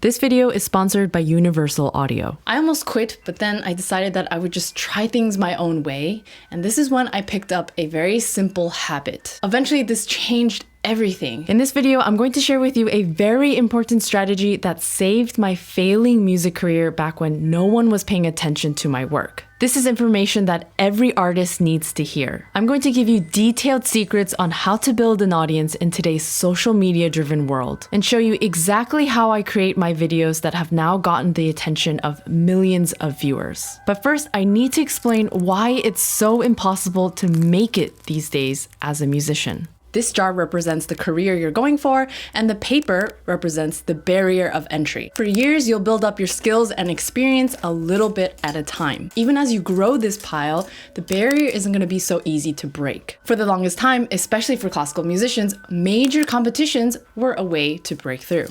This video is sponsored by Universal Audio. I almost quit, but then I decided that I would just try things my own way, and this is when I picked up a very simple habit. Eventually, this changed everything. In this video, I'm going to share with you a very important strategy that saved my failing music career back when no one was paying attention to my work. This is information that every artist needs to hear. I'm going to give you detailed secrets on how to build an audience in today's social media driven world and show you exactly how I create my videos that have now gotten the attention of millions of viewers. But first, I need to explain why it's so impossible to make it these days as a musician. This jar represents the career you're going for, and the paper represents the barrier of entry. For years, you'll build up your skills and experience a little bit at a time. Even as you grow this pile, the barrier isn't going to be so easy to break. For the longest time, especially for classical musicians, major competitions were a way to break through.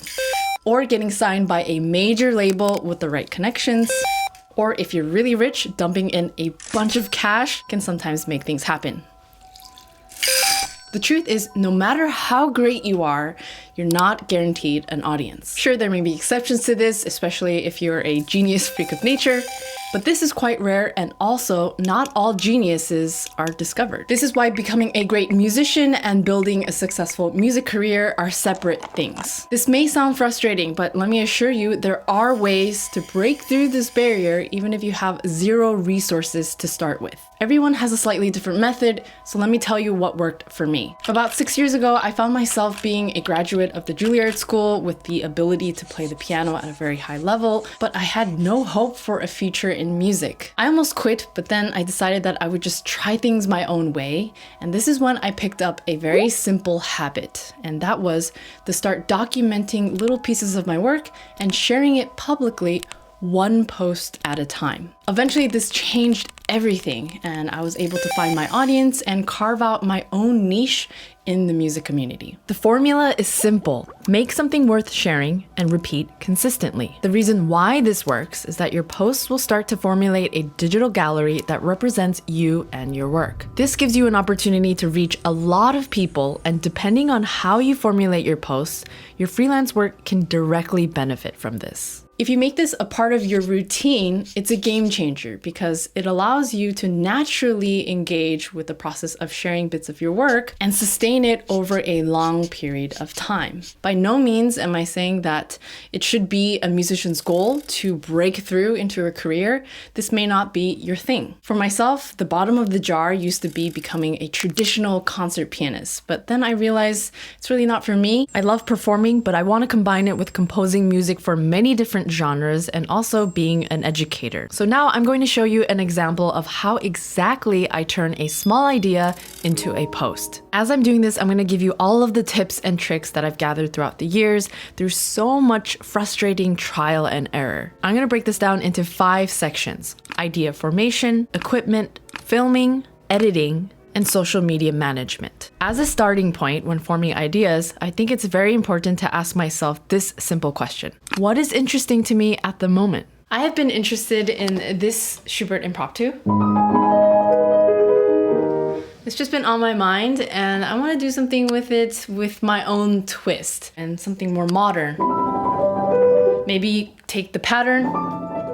Or getting signed by a major label with the right connections. Or if you're really rich, dumping in a bunch of cash can sometimes make things happen. The truth is, no matter how great you are, you're not guaranteed an audience. Sure, there may be exceptions to this, especially if you're a genius freak of nature, but this is quite rare, and also not all geniuses are discovered. This is why becoming a great musician and building a successful music career are separate things. This may sound frustrating, but let me assure you, there are ways to break through this barrier even if you have zero resources to start with. Everyone has a slightly different method, so let me tell you what worked for me. About 6 years ago, I found myself being a graduate of the Juilliard School with the ability to play the piano at a very high level, but I had no hope for a future in music. I almost quit, but then I decided that I would just try things my own way, and this is when I picked up a very simple habit, and that was to start documenting little pieces of my work and sharing it publicly, one post at a time. Eventually, this changed everything, and I was able to find my audience and carve out my own niche in the music community. The formula is simple. Make something worth sharing and repeat consistently. The reason why this works is that your posts will start to formulate a digital gallery that represents you and your work. This gives you an opportunity to reach a lot of people, and depending on how you formulate your posts, your freelance work can directly benefit from this. If you make this a part of your routine, it's a game changer because it allows you to naturally engage with the process of sharing bits of your work and sustain it over a long period of time. By no means am I saying that it should be a musician's goal to break through into a career. This may not be your thing. For myself, the bottom of the jar used to be becoming a traditional concert pianist, but then I realized it's really not for me. I love performing, but I want to combine it with composing music for many different genres and also being an educator. So now I'm going to show you an example of how exactly I turn a small idea into a post. As I'm doing this, I'm going to give you all of the tips and tricks that I've gathered throughout the years through so much frustrating trial and error. I'm going to break this down into 5 sections: idea formation, equipment, filming, editing, and social media management. As a starting point when forming ideas, I think it's very important to ask myself this simple question: what is interesting to me at the moment? I have been interested in this Schubert Impromptu. It's just been on my mind, and I want to do something with it with my own twist and something more modern. Maybe take the pattern.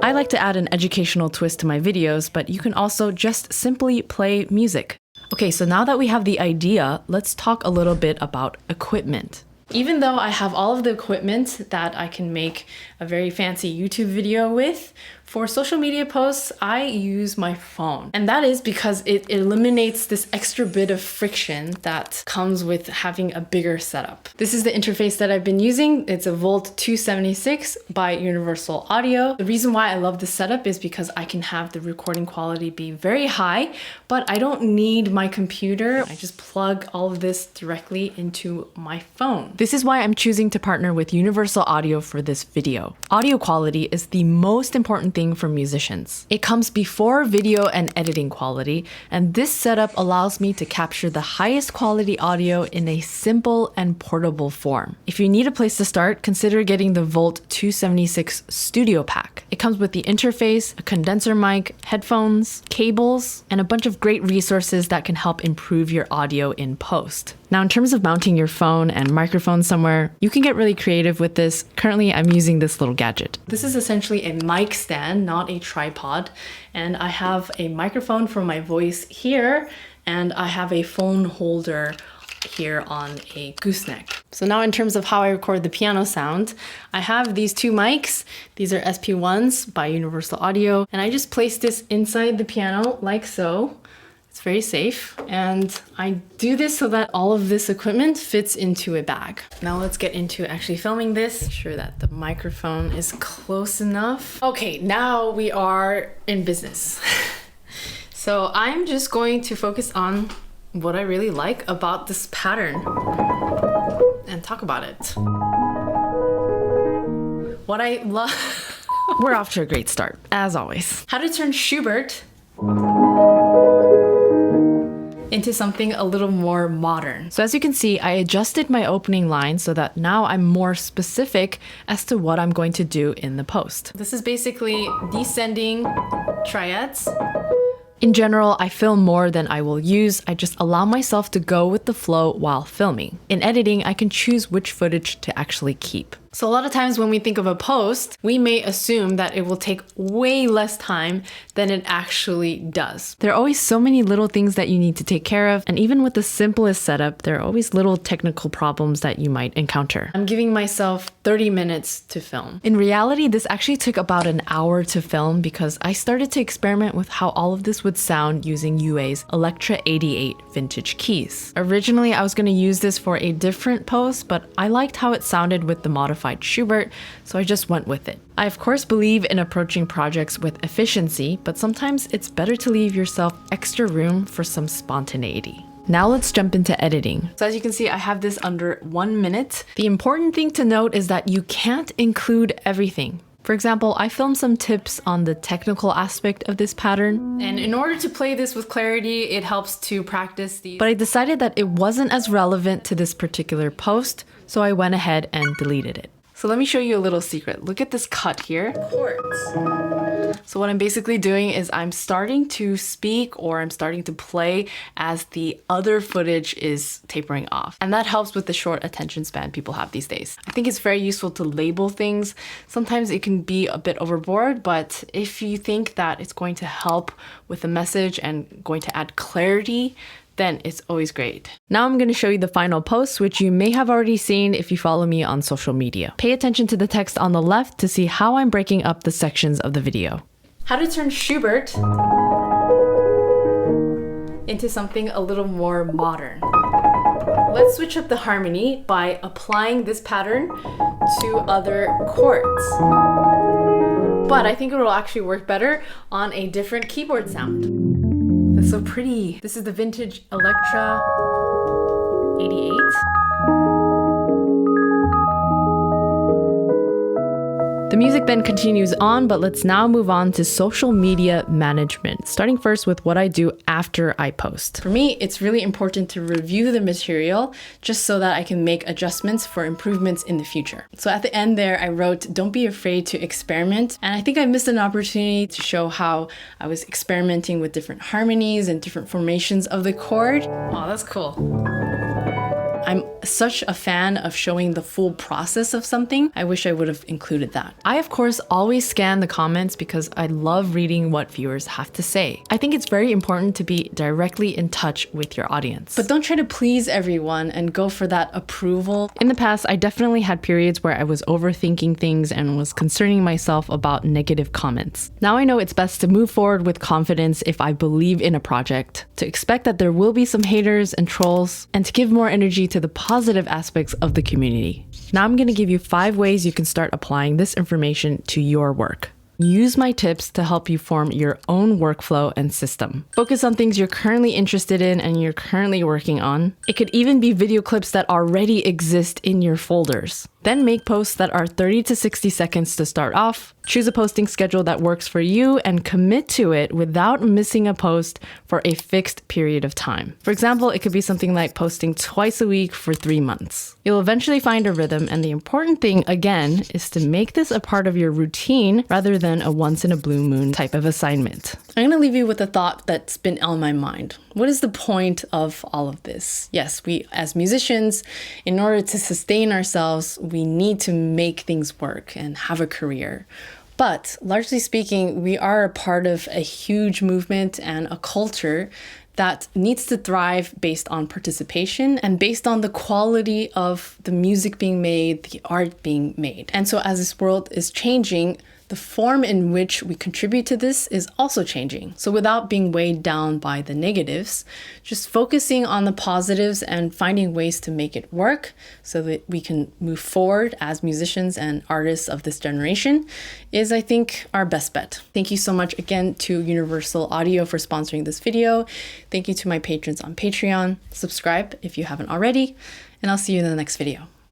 I like to add an educational twist to my videos, but you can also just simply play music. Okay, so now that we have the idea, let's talk a little bit about equipment. Even though I have all of the equipment that I can make a very fancy YouTube video with, for social media posts, I use my phone. And that is because it eliminates this extra bit of friction that comes with having a bigger setup. This is the interface that I've been using. It's a Volt 276 by Universal Audio. The reason why I love this setup is because I can have the recording quality be very high, but I don't need my computer. I just plug all of this directly into my phone. This is why I'm choosing to partner with Universal Audio for this video. Audio quality is the most important thing for musicians. It comes before video and editing quality, and this setup allows me to capture the highest quality audio in a simple and portable form. If you need a place to start, consider getting the Volt 276 Studio Pack. It comes with the interface, a condenser mic, headphones, cables, and a bunch of great resources that can help improve your audio in post. Now, in terms of mounting your phone and microphone somewhere, you can get really creative with this. Currently, I'm using this little gadget. This is essentially a mic stand, not a tripod. And I have a microphone for my voice here, and I have a phone holder here on a gooseneck. So now in terms of how I record the piano sound, I have these two mics. These are SP1s by Universal Audio, and I just place this inside the piano like so. It's very safe, and I do this so that all of this equipment fits into a bag. Now let's get into actually filming this. Make sure that the microphone is close enough. Okay, now we are in business. So I'm just going to focus on what I really like about this pattern and talk about it. What I love... We're off to a great start, as always. How to turn Schubert into something a little more modern. So as you can see, I adjusted my opening line so that now I'm more specific as to what I'm going to do in the post. This is basically descending triads. In general, I film more than I will use. I just allow myself to go with the flow while filming. In editing, I can choose which footage to actually keep. So a lot of times when we think of a post, we may assume that it will take way less time than it actually does. There are always so many little things that you need to take care of, and even with the simplest setup, there are always little technical problems that you might encounter. I'm giving myself 30 minutes to film. In reality, this actually took about an hour to film because I started to experiment with how all of this would sound using UA's Electra 88 vintage keys. Originally, I was going to use this for a different post, but I liked how it sounded with the modified Schubert, so I just went with it. I of course believe in approaching projects with efficiency, but sometimes it's better to leave yourself extra room for some spontaneity. Now let's jump into editing. So as you can see, I have this under 1 minute. The important thing to note is that you can't include everything. For example, I filmed some tips on the technical aspect of this pattern. And in order to play this with clarity, it helps to practice these. But I decided that it wasn't as relevant to this particular post, so I went ahead and deleted it. So let me show you a little secret. Look at this cut here. Chords. So what I'm basically doing is I'm starting to speak or I'm starting to play as the other footage is tapering off. And that helps with the short attention span people have these days. I think it's very useful to label things. Sometimes it can be a bit overboard, but if you think that it's going to help with the message and going to add clarity, then it's always great. Now I'm going to show you the final post, which you may have already seen if you follow me on social media. Pay attention to the text on the left to see how I'm breaking up the sections of the video. How to turn Schubert into something a little more modern. Let's switch up the harmony by applying this pattern to other chords. But I think it will actually work better on a different keyboard sound. That's so pretty. This is the vintage Electra 88. The music then continues on, but let's now move on to social media management, starting first with what I do after I post. For me, it's really important to review the material just so that I can make adjustments for improvements in the future. So at the end there, I wrote, don't be afraid to experiment. And I think I missed an opportunity to show how I was experimenting with different harmonies and different formations of the chord. Oh, that's cool. I'm such a fan of showing the full process of something. I wish I would have included that. I, of course, always scan the comments because I love reading what viewers have to say. I think it's very important to be directly in touch with your audience. But don't try to please everyone and go for that approval. In the past, I definitely had periods where I was overthinking things and was concerning myself about negative comments. Now I know it's best to move forward with confidence if I believe in a project, to expect that there will be some haters and trolls, and to give more energy to the positive aspects of the community. Now I'm going to give you 5 ways you can start applying this information to your work. Use my tips to help you form your own workflow and system. Focus on things you're currently interested in and you're currently working on. It could even be video clips that already exist in your folders. Then make posts that are 30 to 60 seconds to start off. Choose a posting schedule that works for you and commit to it without missing a post for a fixed period of time. For example, it could be something like posting twice a week for 3 months. You'll eventually find a rhythm, and the important thing, again, is to make this a part of your routine rather than a once in a blue moon type of assignment. I'm gonna leave you with a thought that's been on my mind. What is the point of all of this? Yes, we as musicians, in order to sustain ourselves, we need to make things work and have a career. But largely speaking, we are a part of a huge movement and a culture that needs to thrive based on participation and based on the quality of the music being made, the art being made. And so as this world is changing, the form in which we contribute to this is also changing. So without being weighed down by the negatives, just focusing on the positives and finding ways to make it work so that we can move forward as musicians and artists of this generation is, I think, our best bet. Thank you so much again to Universal Audio for sponsoring this video. Thank you to my patrons on Patreon. Subscribe if you haven't already, and I'll see you in the next video.